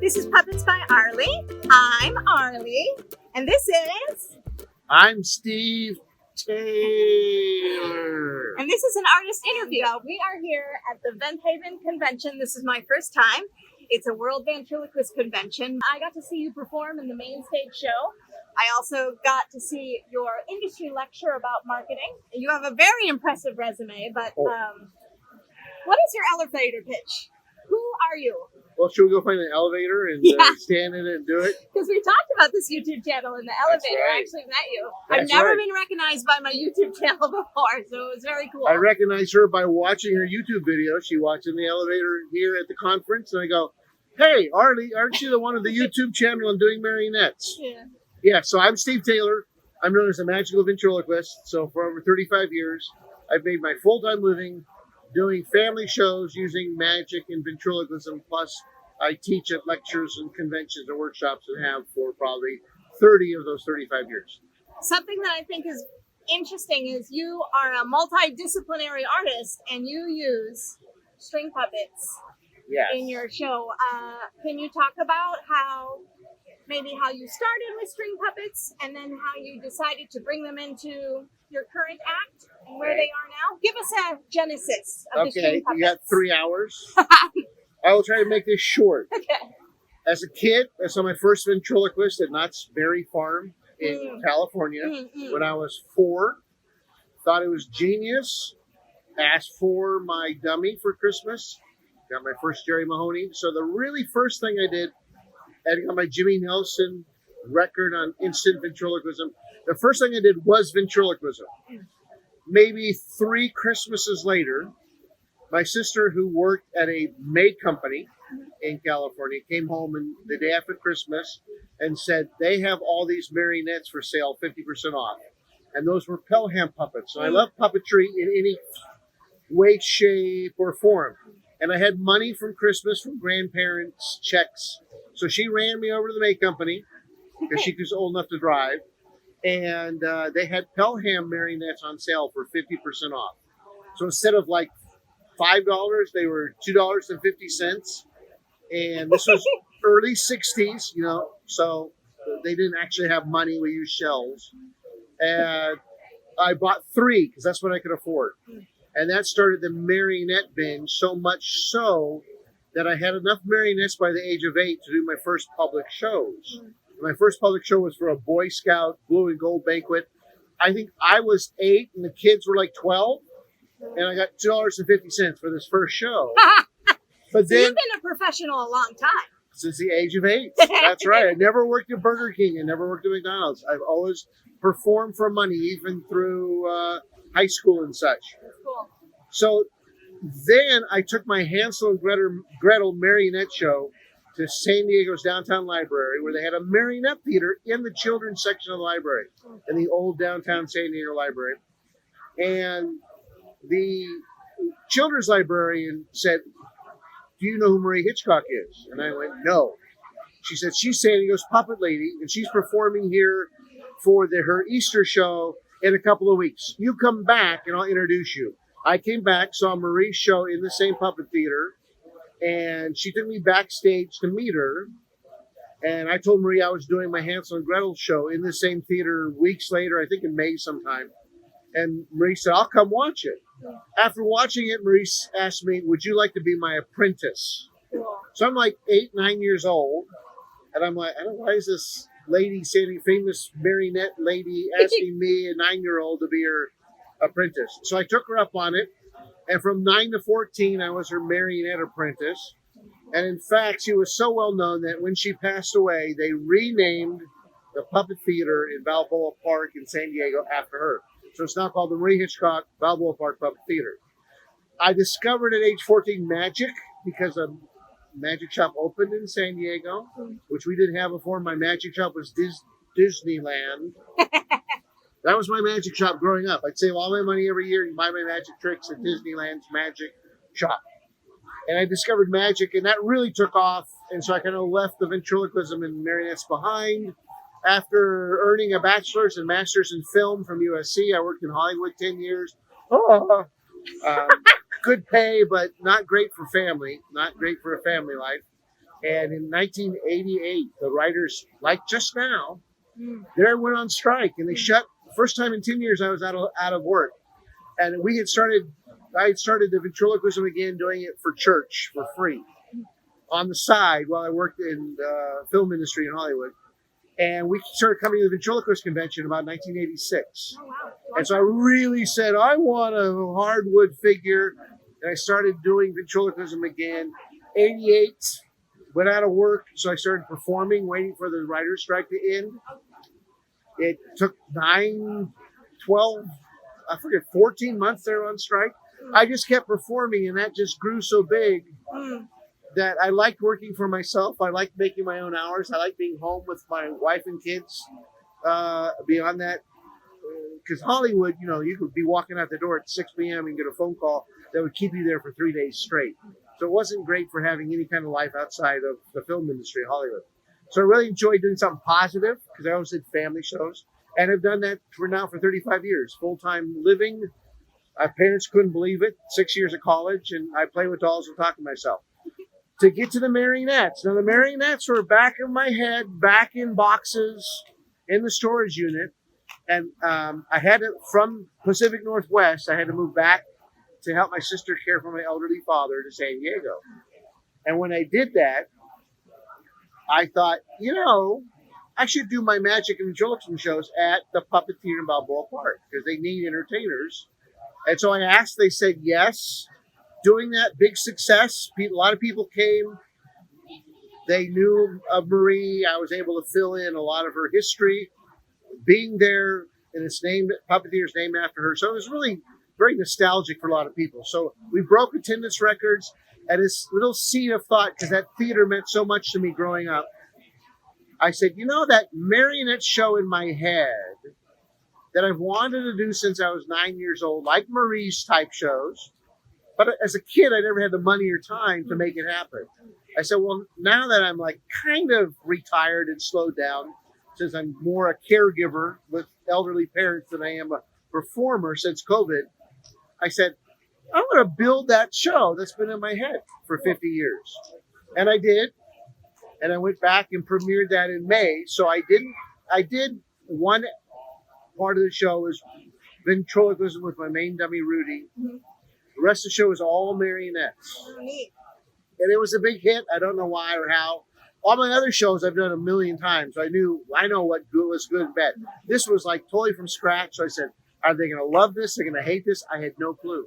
This is Puppets by Arlie. I'm Arlie, and this is... I'm Steve Taylor. And this is an artist interview. We are here at the Venthaven Convention. This is my first time. It's a World Ventriloquist Convention. I got to see you perform in the main stage show. I also got to see your industry lecture about marketing. You have a very impressive resume, but what is your elevator pitch? Who are you? Well, should we go find an elevator and stand in it and do it? Because we talked about this YouTube channel in the elevator. Right. I actually met you. That's I've never right. been recognized by my YouTube channel before, so it was very cool. I recognized her by watching her YouTube video. She watched in the elevator here at the conference, and I go, "Hey, Arlie, aren't you the one of the YouTube channel and doing marionettes?" Yeah, so I'm Steve Taylor. I'm known as a magical ventriloquist. So for over 35 years, I've made my full-time living doing family shows using magic and ventriloquism. Plus, I teach at lectures and conventions and workshops and have for probably 30 of those 35 years. Something that I think is interesting is you are a multidisciplinary artist and you use string puppets in your show. Can you talk about how you started with string puppets and then how you decided to bring them into your current act and where they are now? Give us a genesis of the string puppets. You got 3 hours. I will try to make this short. Okay. As a kid, I saw my first ventriloquist at Knott's Berry Farm in California when I was 4. Thought it was genius. Asked for my dummy for Christmas. Got my first Jerry Mahoney. So the really first thing I did, I got my Jimmy Nelson record on instant ventriloquism. The first thing I did was ventriloquism. Maybe 3 Christmases later, my sister, who worked at a maid company in California, came home and the day after Christmas and said, they have all these marionettes for sale, 50% off. And those were Pelham puppets. So I love puppetry in any way, shape, or form. And I had money from Christmas from grandparents' checks. So she ran me over to the maid company because she was old enough to drive. And they had Pelham marionettes on sale for 50% off. So instead of like $5, they were $2.50. And this was early 60s, so they didn't actually have money. We used shells. And I bought 3 because that's what I could afford. And that started the marionette binge, so much so that I had enough marionettes by the age of 8 to do my first public shows. My first public show was for a Boy Scout blue and gold banquet. I think I was 8 and the kids were like 12. And I got $2.50 for this first show. But So then, you've been a professional a long time. Since the age of 8. That's right. I never worked at Burger King. I never worked at McDonald's. I've always performed for money, even through high school and such. That's cool. So then I took my Hansel and Gretel marionette show to San Diego's downtown library, where they had a marionette theater in the children's section of the library, in the old downtown San Diego library. And the children's librarian said, "Do you know who Marie Hitchcock is?" And I went, "No." She said, "She's San Diego's puppet lady, and she's performing here for her Easter show in a couple of weeks. You come back, and I'll introduce you." I came back, saw Marie's show in the same puppet theater, and she took me backstage to meet her. And I told Marie I was doing my Hansel and Gretel show in the same theater weeks later, I think in May sometime. And Marie said, "I'll come watch it." After watching it, Marie asked me, "Would you like to be my apprentice?" Cool. So I'm like 8, 9 years old. And I'm like, why is this lady, famous marionette lady, asking me, a 9-year-old, to be her apprentice? So I took her up on it. And from 9 to 14, I was her marionette apprentice. And in fact, she was so well known that when she passed away, they renamed the Puppet Theater in Balboa Park in San Diego after her. So it's now called the Marie Hitchcock Balboa Park Puppet Theater. I discovered at age 14 magic because a magic shop opened in San Diego, which we didn't have before. My magic shop was Disneyland. That was my magic shop growing up. I'd save all my money every year and buy my magic tricks at Disneyland's magic shop. And I discovered magic, and that really took off. And so I kind of left the ventriloquism and marionettes behind. After earning a bachelor's and master's in film from USC, I worked in Hollywood 10 years. Good pay, but not great for family. Not great for a family life. And in 1988, the writers, like just now, they went on strike and they shut. First time in 10 years I was out of work, and I had started the ventriloquism again, doing it for church for free on the side while I worked in the film industry in Hollywood. And we started coming to the ventriloquist convention about 1986. Oh, wow. And so I really said, I want a hardwood figure. And I started doing ventriloquism again. 88, went out of work, so I started performing, waiting for the writer's strike to end. It took 14 months they were on strike. I just kept performing, and that just grew so big that I liked working for myself. I liked making my own hours. I liked being home with my wife and kids. Beyond that, because Hollywood, you could be walking out the door at 6 p.m. and get a phone call that would keep you there for 3 days straight. So it wasn't great for having any kind of life outside of the film industry in Hollywood. So I really enjoyed doing something positive, because I always did family shows. And I've done that for 35 years, full-time living. My parents couldn't believe it. 6 years of college, and I play with dolls and talk to myself. To get to the marionettes. Now, the marionettes were back of my head, back in boxes in the storage unit. And I had to, from Pacific Northwest, I had to move back to help my sister care for my elderly father to San Diego. And when I did that, I thought, I should do my magic and ventriloquism shows at the Puppet Theater in Balboa Park, because they need entertainers. And so I asked, they said yes. Doing that, big success. A lot of people came. They knew of Marie. I was able to fill in a lot of her history. Being there, and it's named, Puppet Theater's named after her. So it was really very nostalgic for a lot of people. So we broke attendance records, and this little seed of thought, because that theater meant so much to me growing up. I said, that marionette show in my head that I've wanted to do since I was 9 years old, like Marie's type shows. But as a kid, I never had the money or time to make it happen. I said, well, now that I'm kind of retired and slowed down, since I'm more a caregiver with elderly parents than I am a performer since COVID, I said, I'm going to build that show that's been in my head for 50 years. And I did. And I went back and premiered that in May. So I did one part of the show was ventriloquism with my main dummy, Rudy. The rest of the show was all marionettes. Oh, neat. And it was a big hit. I don't know why or how. All my other shows I've done a million times. I know what was good and bad. This was totally from scratch. So I said, are they going to love this? They're going to hate this? I had no clue,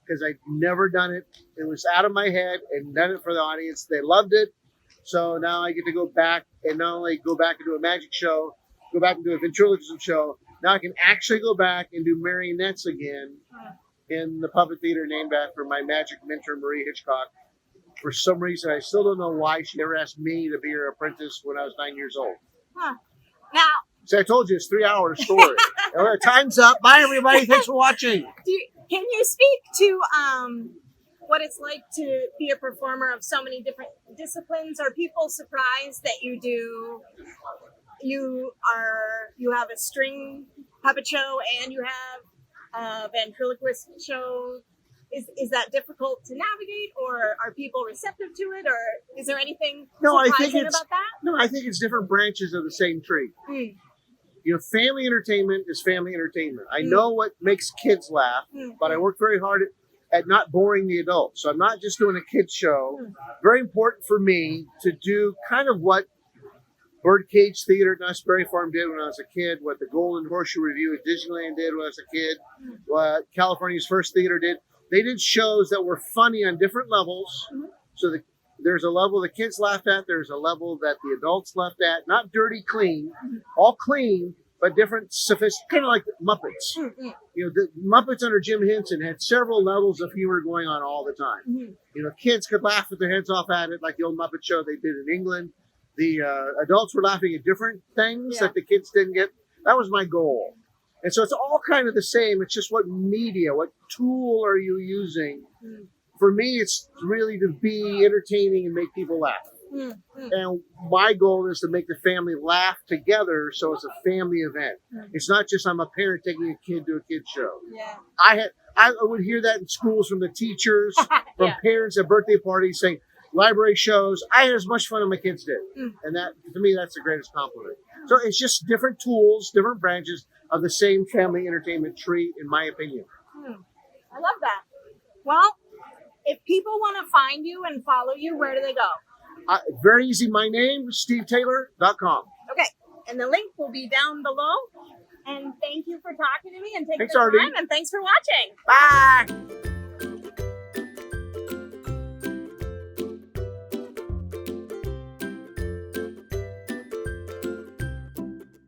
because I'd never done it. It was out of my head and done it for the audience. They loved it. So now I get to go back and not only go back and do a magic show, go back and do a ventriloquism show. Now I can actually go back and do marionettes again in the Puppet Theater named after my magic mentor, Marie Hitchcock. For some reason, I still don't know why she never asked me to be her apprentice when I was 9 years old. Now, So I told you, it's a 3-hour story. Time's up. Bye, everybody. Thanks for watching. Can you speak to what it's like to be a performer of so many different disciplines? Are people surprised that you have a string puppet show and you have a ventriloquist show? Is that difficult to navigate, or are people receptive to it, or is there anything surprising about that? No, I think it's different branches of the same tree. Family entertainment is family entertainment. I know what makes kids laugh, but I work very hard at not boring the adults. So I'm not just doing a kids show. Very important for me to do kind of what Birdcage Theater at Knott's Berry Farm did when I was a kid, what the Golden Horseshoe Review at Disneyland did when I was a kid, what California's First Theater did. They did shows that were funny on different levels. So there's a level the kids laughed at. There's a level that the adults laughed at. Not dirty, clean. All clean, but different, sophisticated, kind of like Muppets. The Muppets under Jim Henson had several levels of humor going on all the time. Kids could laugh with their heads off at it, like the old Muppet Show they did in England. The adults were laughing at different things that the kids didn't get. That was my goal. And so it's all kind of the same. It's just what media, what tool are you using? For me, it's really to be entertaining and make people laugh. And my goal is to make the family laugh together, so it's a family event. It's not just I'm a parent taking a kid to a kid show. I would hear that in schools from the teachers, from parents at birthday parties saying, library shows. I had as much fun as my kids did. And that, to me, that's the greatest compliment. So it's just different tools, different branches of the same family entertainment tree, in my opinion. I love that. Well, if people want to find you and follow you, where do they go? Very easy. My name, SteveTaylor.com. Okay. And the link will be down below. And thank you for talking to me and taking Thanks, the Artie. time. And thanks for watching. Bye.